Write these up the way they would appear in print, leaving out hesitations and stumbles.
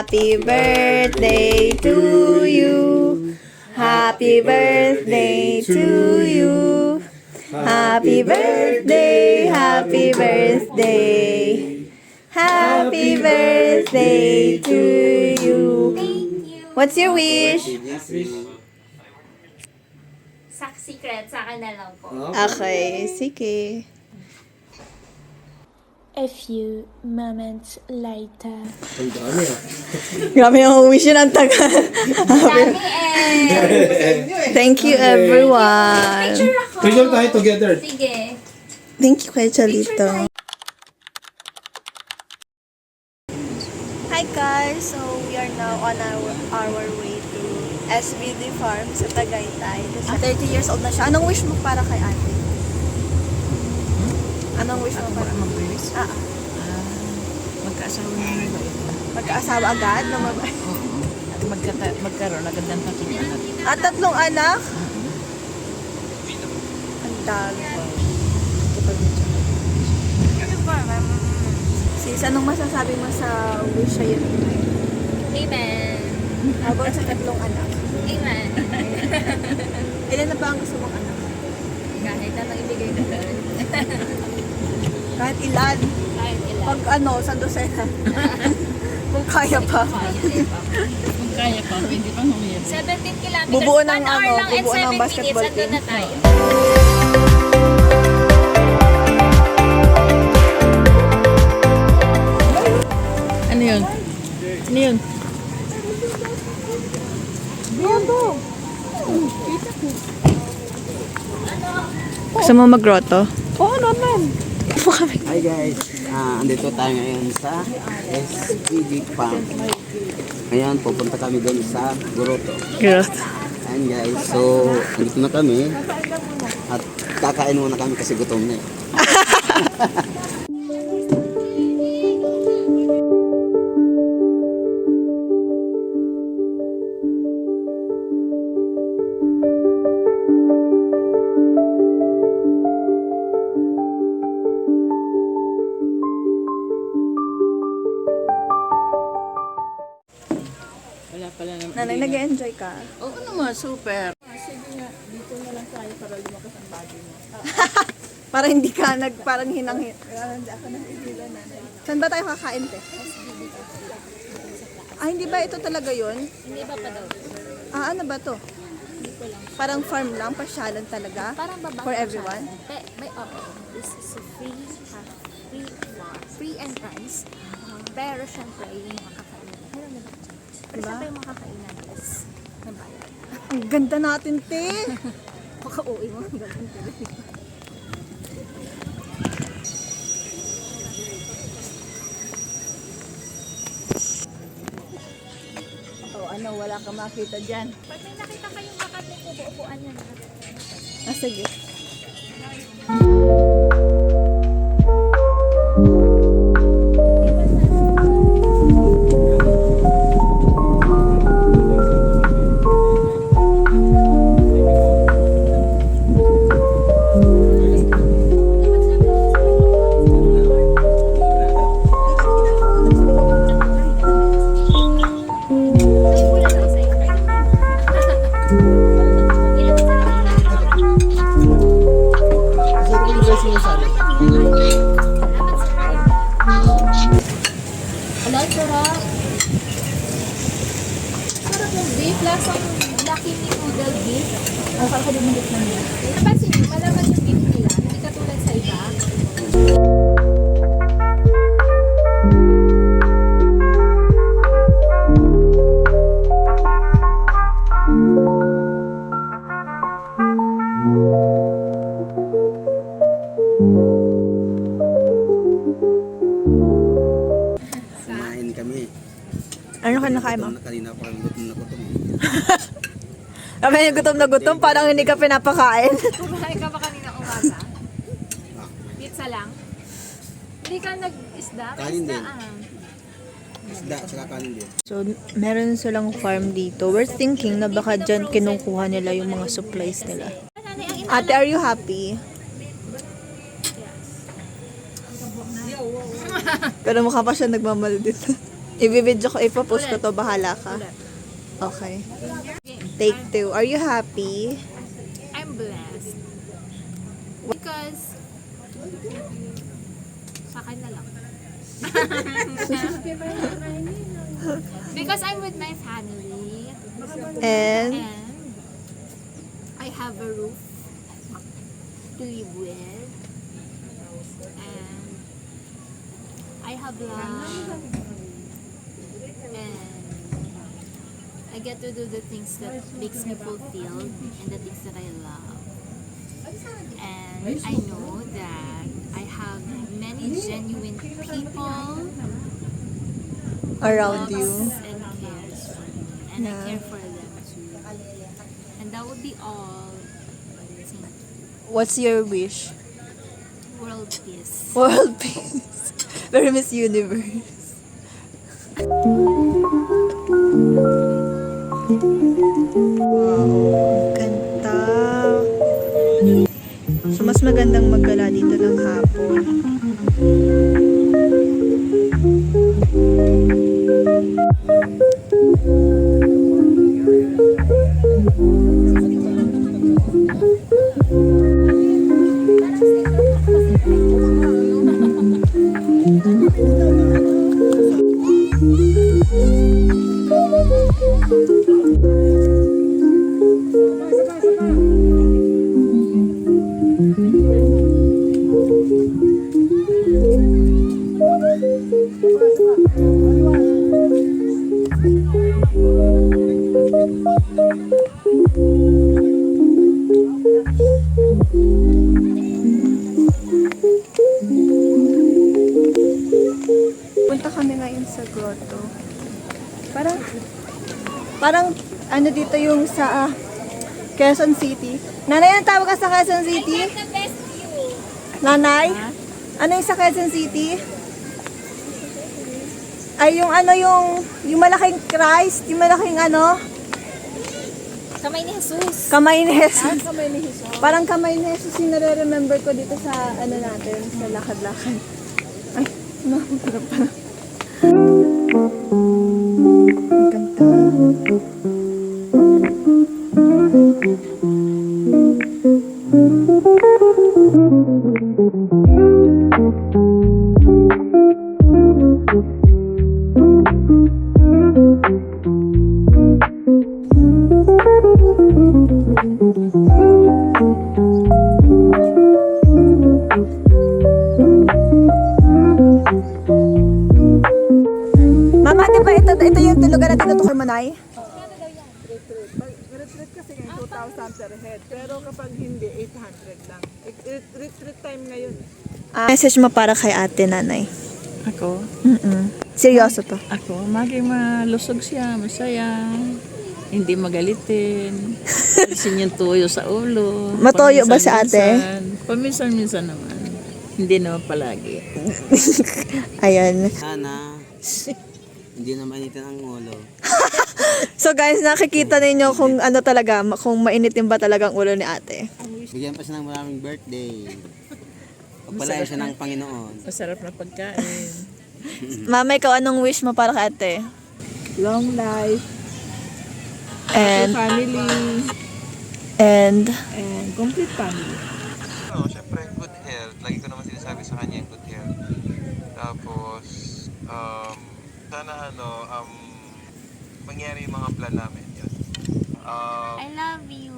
Happy birthday to you. Happy birthday to you. Happy birthday, happy birthday. Happy birthday to you. What's your wish? Secret, sa akin na lang po. Okay, sige. A few moments later. Ang dami ah. Grabe yung wish yun ang tagal. Dami eh. Thank you everyone. Picture ako. Picture tayo together. Sige. Thank you Kuya Chalito. Hi guys, so we are now on our way to SBD Farm sa Tagaytay. 30 years old na siya. Anong wish mo para kay ate? Anong wish mo para? Mag-wish? Magkaasawa na ba ito? Magkaasawa agad? Na At magkaroon agad ng tatlong anak. At 3 anak? Ang dami. Sis, anong masasabi mo sa wish sa'yo? Amen. About sa 3 anak. Amen. Ilan na ba ang gusto mong anak? Kahit anong ibigay ko doon. Kahit ilan. Kahit ilan. Pag San Dosena. Kung kaya pa. Kung kaya pa, pwede pang humiyan. 17 kilometers. Bubuo ng 1 hour lang and bubuo ng 7 basketball minutes. Andun team. na tayo. Ano yun? Ano yun? Gusto mo mag-grotto? Oo naman. Hi guys, andito tayo ngayon sa SPG Farm. Ngayon, pupunta kami doon sa Grotto. Grotto. Ayan guys, so andito na kami at kakain muna kami kasi gutom na eh. Wala pala naman. Nanay, nag-enjoy ka? Oo naman, super. Para hindi ka parang hinang-hin. Hindi ako nahihila na. Saan ba tayo kakain, te? Hindi ba ito talaga yun? Hindi ba pa daw? Ano ba to? Parang farm lang, pasyalan talaga? Parang babang For everyone? May this is a free entrance. Pero syempre, yung makakainan. Pero diba? Pero syempre yung makakainan is nabayad. Ang ganda natin, te! Baka-uwi mo ang gawin talaga. Wala ka makita dyan. Pag may nakita kayong bakat may upo-upuan yan. Sige. Ala, sarap. Sarap ng beef. Lasang Lucky Me Noodle beef. Parang ka dumulot ng beef. Napansin nyo, malaman yung beef nila. Hindi katulad sa iba. Kumain kami. Ano ka nakain mo? Kanina pa kami gutom na gutom. Kami yung gutom na gutom, parang hindi ka pinapakain. Kumain ka ba kanina umaga? Pizza lang? Hindi ka nag-isda? Kanin din. Ah. Isda, saka kanin din. So, meron silang farm dito. We're thinking na baka dyan kinukuha nila yung mga supplies nila. Ate, are you happy? Pero mukha pa siya nagmamaldit. Ibibidyo ko, ipopost ko to, bahala ka. Okay. Take 2. Are you happy? I'm blessed. Because, sa akin na lang. Because I'm with my family. And, And I have a roof to live with. And I have love. And I get to do the things that makes me fulfilled and the things that I love. And I know that I have many genuine people around loves you. and cares for me. And I care for them too. And that would be all. Thank you. What's your wish? World peace. World peace. Very Miss Universe. Wow, ganda. So, mas magandang maggala dito ng hapon. Punta kami ngayon sa grotto. Parang ano dito yung sa Quezon City. Nanay, ang tawag ka sa Quezon City? Nanay? Ano yung sa Quezon City? Ay, yung ano yung malaking Christ, yung malaking ano? Kamay ni Jesus. Kamay ni Jesus. Kamay ni Jesus. Parang kamay ni Jesus yung nare-remember ko dito sa ano natin, sa lakad-lakad. Ay, mahirap pala. Ang ganda. Mama, di ba ito yung tulugan na tinutukoy mo, Nay? Retreat kasi ngayon 2,000 per head. Pero kapag hindi, 800 lang. Retreat time ngayon. Message mo para kay ate, Nanay. Ako? Seryoso to. Ako, maging malusog siya, masaya. Hindi magalitin. Alisin yung tuyo sa ulo. Matoyo ba si ate? Paminsan-minsan naman. Hindi naman palagi. Ayan. Sana, hindi na mainitin ang ulo. So guys, nakikita ninyo kung ano talaga, kung mainitin ba talagang ulo ni ate. Bigyan pa siya ng maraming birthday. Pagpalain siya ng Panginoon. Masarap na pagkain. Mama, ikaw anong wish mo para kay ate? Long life, And, family, and, and complete family. Syempre, good health. Lagi ko naman sinasabi sa kanya yung good health. Tapos, sana mangyari yung mga plan namin. Yun. I love you.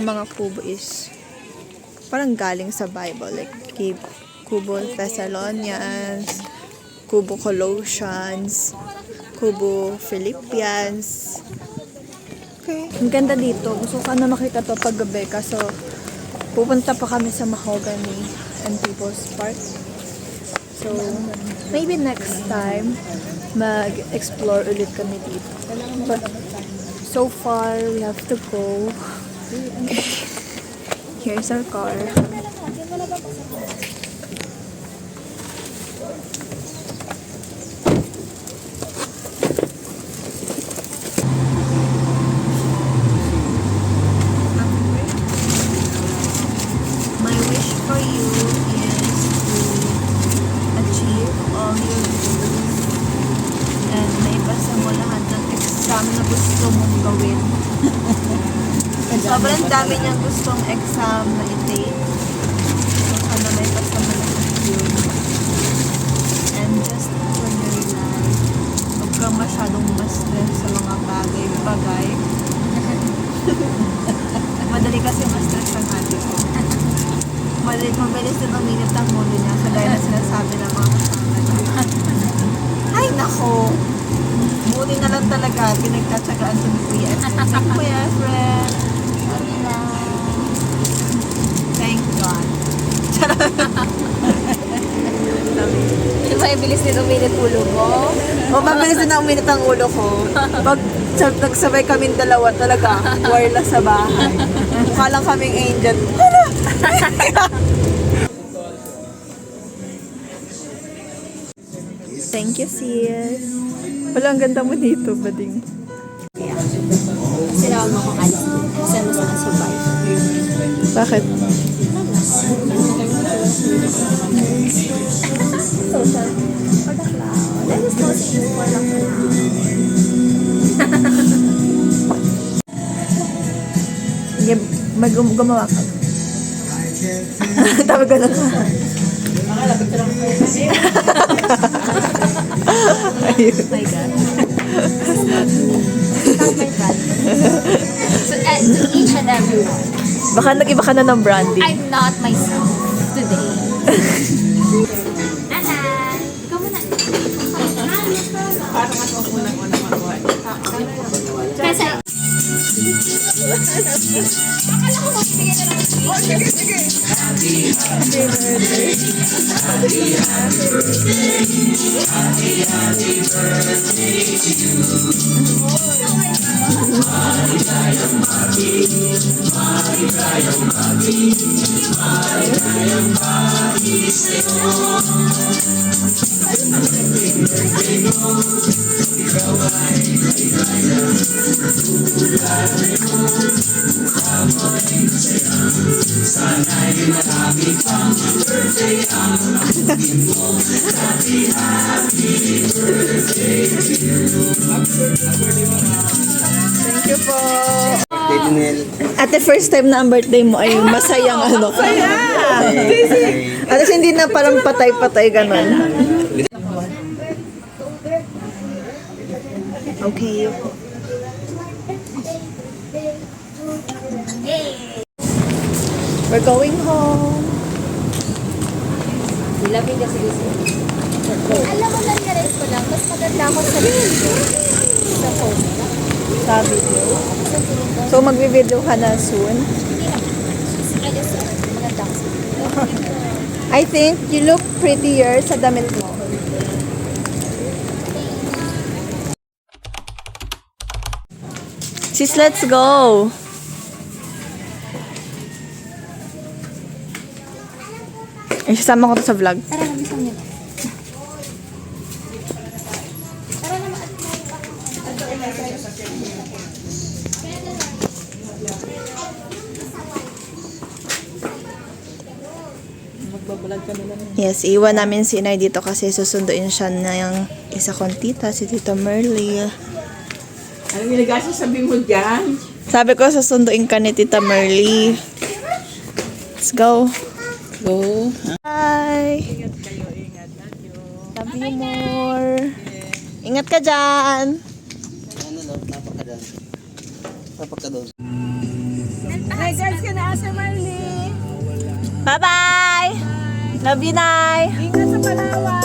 ng mga kubo is parang galing sa Bible, like Kubo Thessalonians, Kubo Colossians, Kubo Philippians. Okay. Ang ganda dito. Gusto ko na makita to pag gabi, kaso pupunta pa kami sa Mahogany and People's Park. So, maybe next time mag-explore ulit kami dito. But so far, we have to go. Here's our car. gusto mong gawin. Sobrang dami niyang gustong exam na i-take. So, sana may pasamalas yun. And just enjoy your life. Huwag kang masyadong ma-stress sa mga bagay-bagay. Madali kasi ma-stress ang ate ko. Mabilis din uminit ang mundo niya. Kagaya na sinasabi ng mga kasama niya. Ay, nako! Buti na lang talaga. Pinagtatsagaan ko ni Kuya Efren. Thank you, Kuya Efren. Thank God. Di ba, ibilis din uminit ulo mo? O, mabilis din na uminit ang ulo ko. Pag nagsabay kaming dalawa talaga, wireless sa bahay. Mukha lang kaming angel. Thank you, sis. Wala, ang ganda mo dito, bading. Sinawa mo kung alis. Saan mo sa subay? Bakit? Social. For the cloud. That is posting for the cloud. Sige, gumawa ka. Tawag ka lang. Ayun. Oh my God. Oh my God. So, to each and every one, Baka nag-iba ka na ng branding. I'm not myself today. Anan! Ikaw muna. Kasi, akala ko magbibigyan na lang ng speech. Thank you po. Baby Nel. Ate, first time na ang birthday mo ay masayang ano ka. At least hindi na parang patay-patay ganun. Okay. We're going home. Alam mo na realize ko lang, mas maganda ako sa video. Sa phone. Sa video. So, magbi-video ka na soon. I just maganda ako sa video. I think you look prettier sa damit mo. Sis, let's go! Ay, sasama ko to sa vlog. Tara na, bisang nyo. Tara na, Yes, iwan namin si Inay dito kasi susunduin siya ng isa kong tita, si Tita Merly. Ano nilagay sabi mo dyan? Sabi ko, susunduin ka ni Tita Merly. Let's go. Go. Bye! Love you more. Ingat ka dyan. Ano daw? Napakadaan. Napakadaan. Hi guys, ka na Asa Marley. Bye-bye! Love you, Nay. Ingat sa Palawan.